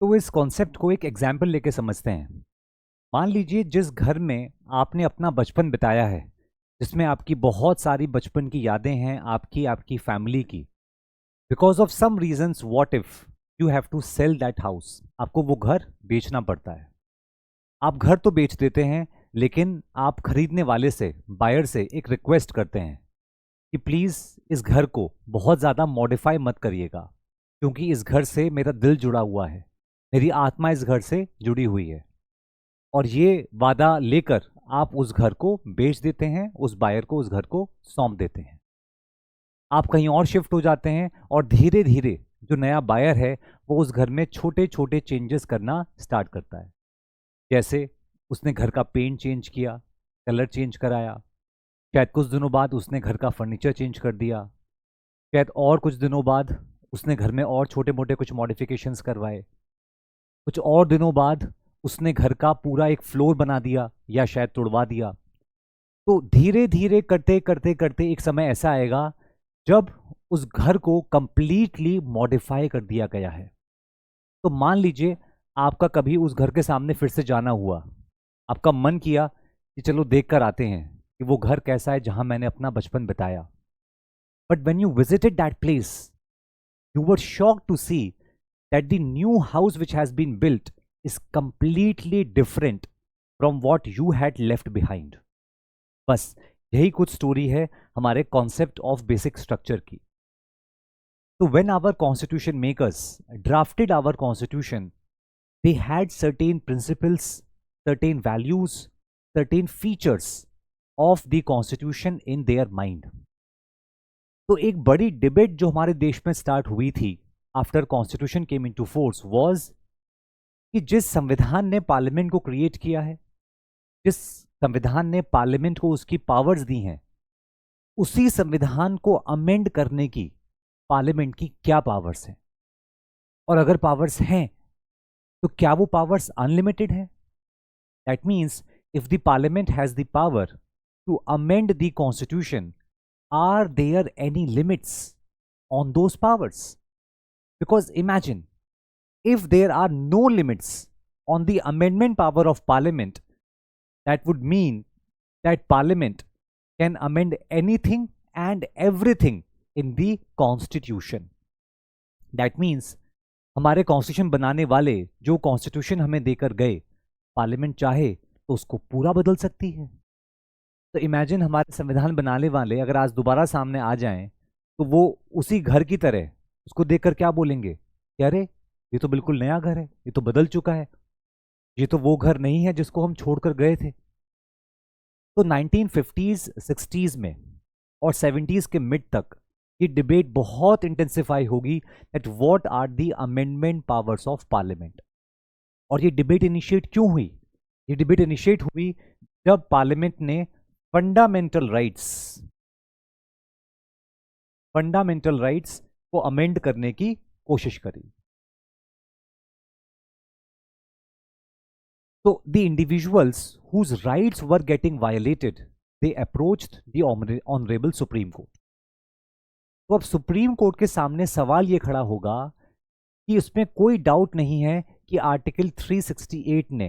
तो इस कॉन्सेप्ट को एक एग्जाम्पल लेके समझते हैं। मान लीजिए जिस घर में आपने अपना बचपन बिताया है, जिसमें आपकी बहुत सारी बचपन की यादें हैं, आपकी आपकी फैमिली की। Because of some reasons, what if you have to sell that house, आपको वो घर बेचना पड़ता है। आप घर तो बेच देते हैं, लेकिन आप खरीदने वाले से, बायर से एक रिक्वेस्ट करते हैं कि प्लीज़ इस घर को बहुत ज़्यादा मॉडिफाई मत करिएगा, क्योंकि इस घर से मेरा दिल जुड़ा हुआ है, मेरी आत्मा इस घर से जुड़ी हुई है। और ये वादा लेकर आप उस घर को बेच देते हैं, उस बायर को उस घर को सौंप देते हैं। आप कहीं और शिफ्ट हो जाते हैं और धीरे धीरे जो नया बायर है वो उस घर में छोटे छोटे चेंजेस करना स्टार्ट करता है। जैसे उसने घर का पेंट चेंज किया, कलर चेंज कराया, शायद कुछ दिनों बाद उसने घर का फर्नीचर चेंज कर दिया, शायद और कुछ दिनों बाद उसने घर में और छोटे मोटे कुछ मॉडिफिकेशंस करवाए, कुछ और दिनों बाद उसने घर का पूरा एक फ्लोर बना दिया या शायद तोड़वा दिया। तो धीरे धीरे करते करते करते एक समय ऐसा आएगा जब उस घर को कंप्लीटली मॉडिफाई कर दिया गया है। तो मान लीजिए आपका कभी उस घर के सामने फिर से जाना हुआ, आपका मन किया कि चलो देख कर आते हैं कि वो घर कैसा है जहां मैंने अपना बचपन बिताया। But when you visited that place, you were shocked to see that the new house which has been built is completely different from what you had left behind. बस यही कुछ स्टोरी है हमारे कॉन्सेप्ट ऑफ बेसिक स्ट्रक्चर की। तो when our constitution makers drafted our constitution, they had certain principles, certain values, certain features of the constitution in their mind. तो एक बड़ी डिबेट जो हमारे देश में स्टार्ट हुई थी after constitution came into force was कि जिस संविधान ने पार्लियामेंट को क्रिएट किया है, जिस संविधान ने पार्लियामेंट को उसकी पावर्स दी हैं, उसी संविधान को अमेंड करने की पार्लियामेंट की क्या पावर्स हैं, और अगर पावर्स हैं तो क्या वो पावर्स अनलिमिटेड है? That means if the parliament has the power to amend the constitution, are there any limits on those powers? Because imagine, if there are no limits on the amendment power of parliament, that would mean that parliament can amend anything and everything in the constitution. That means हमारे constitution बनाने वाले जो constitution हमें देकर गए, parliament चाहे तो उसको पूरा बदल सकती है। तो इमेजिन हमारे संविधान बनाने वाले अगर आज दोबारा सामने आ जाएं तो वो उसी घर की तरह उसको देखकर क्या बोलेंगे कि अरे ये तो बिल्कुल नया घर है, ये तो बदल चुका है, ये तो वो घर नहीं है जिसको हम छोड़कर गए थे। तो 1950s 60s में और 70s के मिड तक ये डिबेट बहुत इंटेंसिफाई होगी that what are the amendment powers of parliament. और ये डिबेट इनिशिएट क्यों हुई? ये डिबेट इनिशिएट हुई जब पार्लियामेंट ने फंडामेंटल राइट्स को अमेंड करने की कोशिश करी। तो the individuals whose rights were getting violated, they approached the honourable Supreme Court. तो अब सुप्रीम कोर्ट के सामने सवाल ये खड़ा होगा कि उसमें कोई डाउट नहीं है कि आर्टिकल 368 ने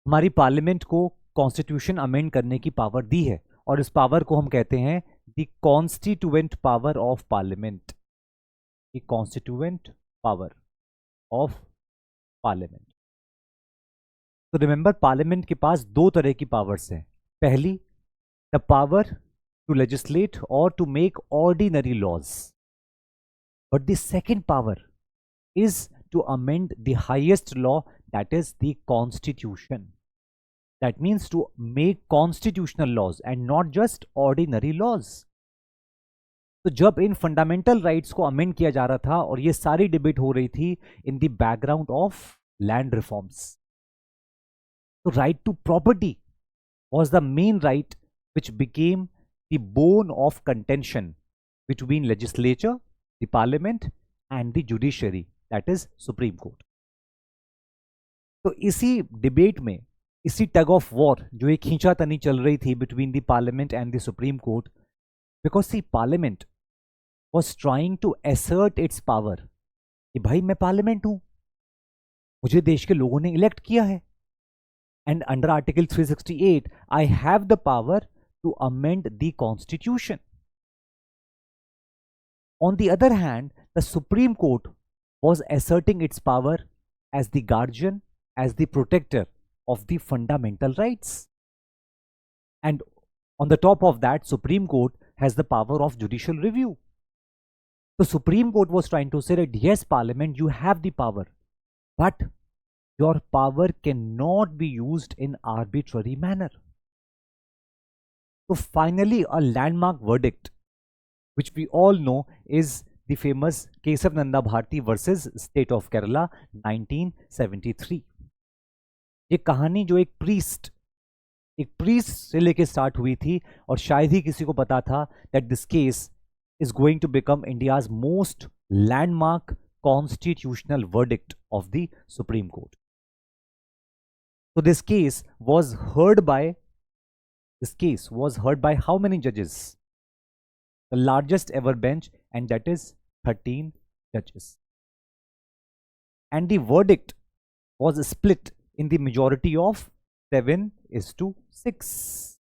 हमारी पार्लियामेंट को कॉन्स्टिट्यूशन अमेंड करने की पावर दी है, और इस पावर को हम कहते हैं the constituent power of parliament. The constituent power of parliament. तो रिमेंबर, पार्लियामेंट के पास दो तरह की पावर्स हैं। पहली, द पावर टू लेजिस्लेट और to make ordinary laws, but the second power is to amend the highest law, that is the constitution. That means to make constitutional laws and not just ordinary laws. तो जब इन fundamental rights को amend किया जा रहा था और ये सारी डिबेट हो रही थी in the background of land reforms, तो right to property was the main right which became the bone of contention between legislature, the parliament and the judiciary, that is Supreme Court. तो इसी debate में, इसी tug of war जो एक खींचातनी चल रही थी between the parliament and the supreme court, because the parliament was trying to assert its power कि भाई मैं पार्लियामेंट हूं, मुझे देश के लोगों ने इलेक्ट किया है, and under article 368 I have the power to amend the constitution. On the other hand, the Supreme Court was asserting its power as the guardian, as the protector of the fundamental rights. And on the top of that, Supreme Court has the power of judicial review. The Supreme Court was trying to say that yes, Parliament, you have the power, but your power cannot be used in arbitrary manner. So finally, a landmark verdict, which we all know is the famous Kesav Nanda Bharti versus State of Kerala 1973. ये कहानी जो एक priest से लेके start हुई थी, और शायद ही किसी को पता था that this case is going to become India's most landmark constitutional verdict of the Supreme Court. So this case was heard by how many judges? The largest ever bench, and that is 13 judges. And the verdict was split in the majority of 7:6.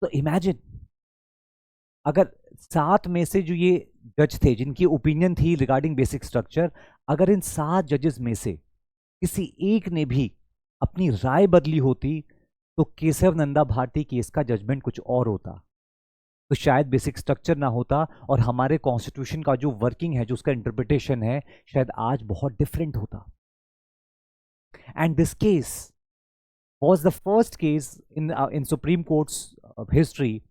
So imagine, अगर 7 में से जो ये जज थे जिनकी opinion थी regarding basic structure, अगर इन 7 जजेस में से किसी एक ने भी अपनी राय बदली होती तो केशव नंदा भारती केस का जजमेंट कुछ और होता, तो शायद बेसिक स्ट्रक्चर ना होता और हमारे कॉन्स्टिट्यूशन का जो वर्किंग है, जो उसका इंटरप्रिटेशन है, शायद आज बहुत डिफरेंट होता. And this case was the first case in Supreme Court's history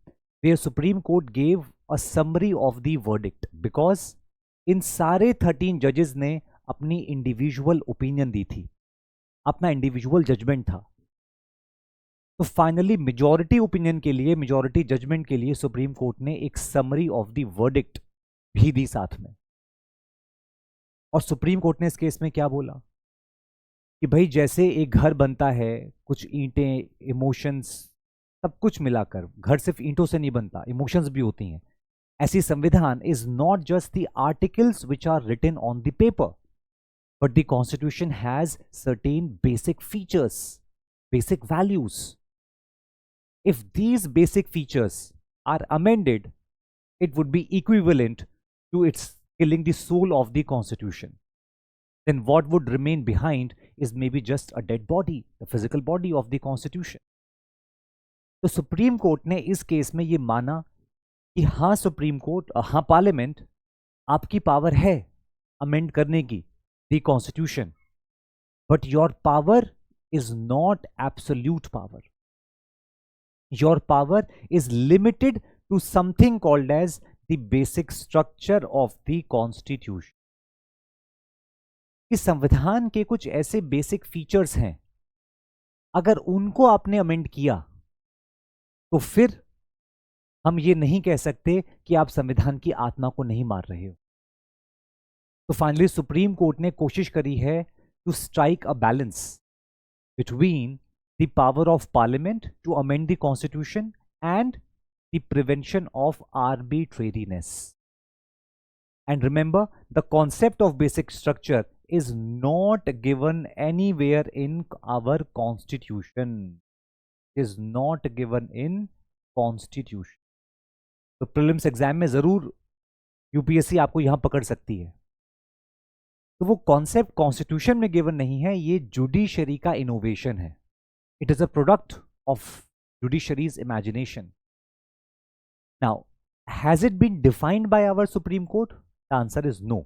where Supreme Court gave a summary of the verdict, because इन सारे 13 जजेस ने अपनी इंडिविजुअल ओपिनियन दी थी, अपना इंडिविजुअल जजमेंट था. तो फाइनली मेजॉरिटी ओपिनियन के लिए, मेजॉरिटी जजमेंट के लिए सुप्रीम कोर्ट ने एक समरी ऑफ द वर्डिक्ट भी दी साथ में. और सुप्रीम कोर्ट ने इस केस में क्या बोला कि भाई जैसे एक घर बनता है, कुछ ईंटें, इमोशंस, सब कुछ मिलाकर, घर सिर्फ ईंटों से नहीं बनता, इमोशंस भी होती हैं, ऐसी संविधान is not just the articles which are written on the paper, but the constitution has certain basic features, basic values. If these basic features are amended, it would be equivalent to its killing the soul of the constitution. Then what would remain behind is maybe just a dead body, the physical body of the constitution. तो supreme court ने इस case में ये माना कि हाँ supreme court, हाँ parliament, आपकी पावर है अमेंड करने की the constitution, but your power is not absolute power. Your power is limited to something called as the basic structure of the constitution. इस संविधान के कुछ ऐसे बेसिक फीचर्स हैं, अगर उनको आपने अमेंड किया तो फिर हम ये नहीं कह सकते कि आप संविधान की आत्मा को नहीं मार रहे हो. तो फाइनली सुप्रीम कोर्ट ने कोशिश करी है to strike a balance between the power of parliament to amend the constitution and the prevention of arbitrariness. And remember, the concept of basic structure is not given anywhere in our constitution. It is not given in constitution. तो prelims exam में जरूर UPSC आपको यहां पकड़ सकती है. तो वो कॉन्सेप्ट कॉन्स्टिट्यूशन में गिवन नहीं है, ये जुडिशरी का इनोवेशन है. It is a product of judiciary's imagination. Now, has it been defined by our Supreme Court? The answer is no.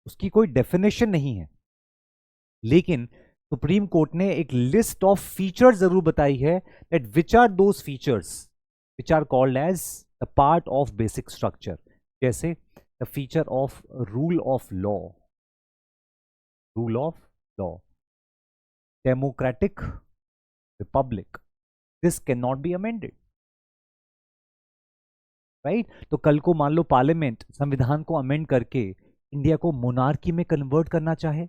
उसकी कोई definition नहीं है, लेकिन सुप्रीम कोर्ट ने एक लिस्ट ऑफ फीचर्स जरूर बताई है that which are those features which are called as the part of basic structure. जैसे the feature of rule of law, democratic Republic, this can not be amended, right. तो कल को मान लो parliament संविधान को अमेंड करके इंडिया को monarchy में कन्वर्ट करना चाहे,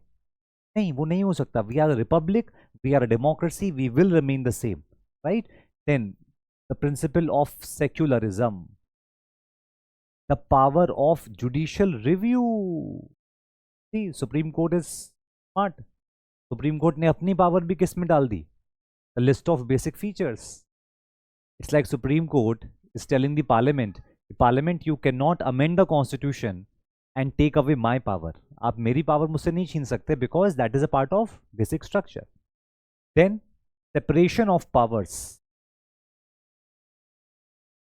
नहीं, वो नहीं हो सकता. We are a republic, we are a democracy, we will remain the same, right. Then the principle of secularism, the power of judicial review. See, Supreme Court is smart. Supreme Court ने अपनी power भी किस में डाल दी? The list of basic features. It's like Supreme Court is telling the Parliament, you cannot amend the Constitution and take away my power. आप मेरी power मुझसे नहीं छीन सकते because that is a part of basic structure. Then separation of powers.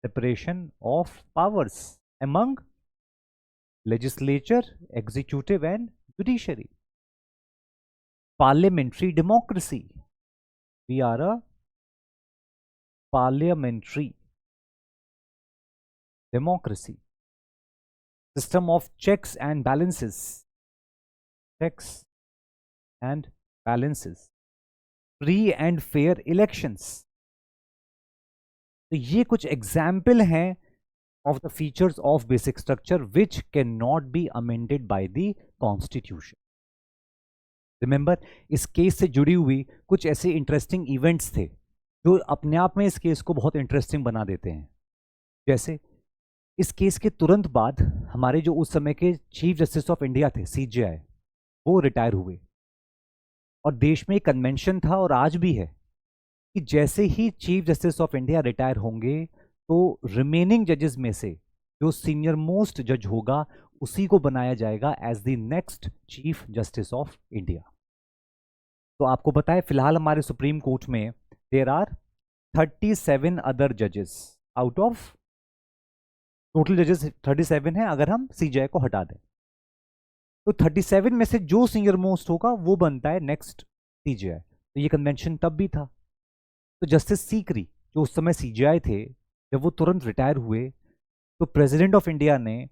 Separation of powers among legislature, executive and judiciary. Parliamentary democracy. We are a parliamentary democracy. System of checks and balances. Checks and balances. Free and fair elections. तो ये कुछ example हैं of the features of basic structure which cannot be amended by the constitution. Remember, इस case से जुड़ी हुई कुछ ऐसे इंटरेस्टिंग इवेंट्स थे जो अपने आप में इस केस को बहुत इंटरेस्टिंग बना देते हैं. जैसे इस केस के तुरंत बाद हमारे जो उस समय के चीफ जस्टिस ऑफ इंडिया थे CJI, वो रिटायर हुए और देश में एक कन्वेंशन था और आज भी है कि जैसे ही chief justice of India retire होंगे तो रिमेनिंग जजेस में से जो सीनियर मोस्ट जज होगा उसी को बनाया जाएगा as the next chief justice of India. तो आपको पता है फिलहाल हमारे सुप्रीम कोर्ट में देयर आर 37 अदर जजेस आउट ऑफ टोटल जजेस 37 है अगर हम CJI को हटा दें. तो 37 में से जो सीनियर मोस्ट होगा वो बनता है नेक्स्ट CJI. तो ये कन्वेंशन तब भी था. तो जस्टिस सीकरी जो उस समय CJI थे, जब वो तुरंत रिटायर हुए तो प्रेसिडेंट ऑफ इंडिया ने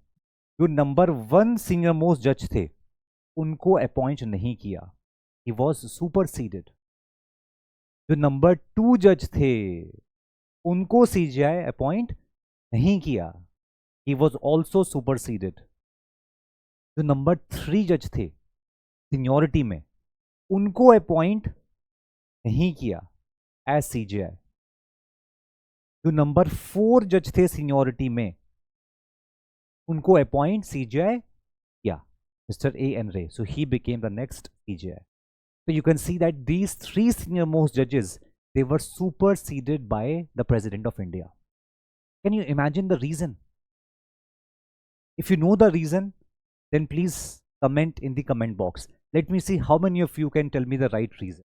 जो नंबर 1 सीनियर मोस्ट जज थे उनको अपॉइंट नहीं किया. He was superseded. जो नंबर 2 जज थे उनको CJI अपॉइंट नहीं किया. He was also superseded. जो नंबर 3 जज थे सीनियोरिटी में उनको अपॉइंट नहीं किया एज CJI. जो नंबर 4 जज थे सीनियोरिटी में उनको अपॉइंट CJI किया, mister A.N. Ray. So he became the next CJI. So you can see that these 3 senior most judges, they were superseded by the President of India. Can you imagine the reason? If you know the reason, then please comment in the comment box. Let me see how many of you can tell me the right reason.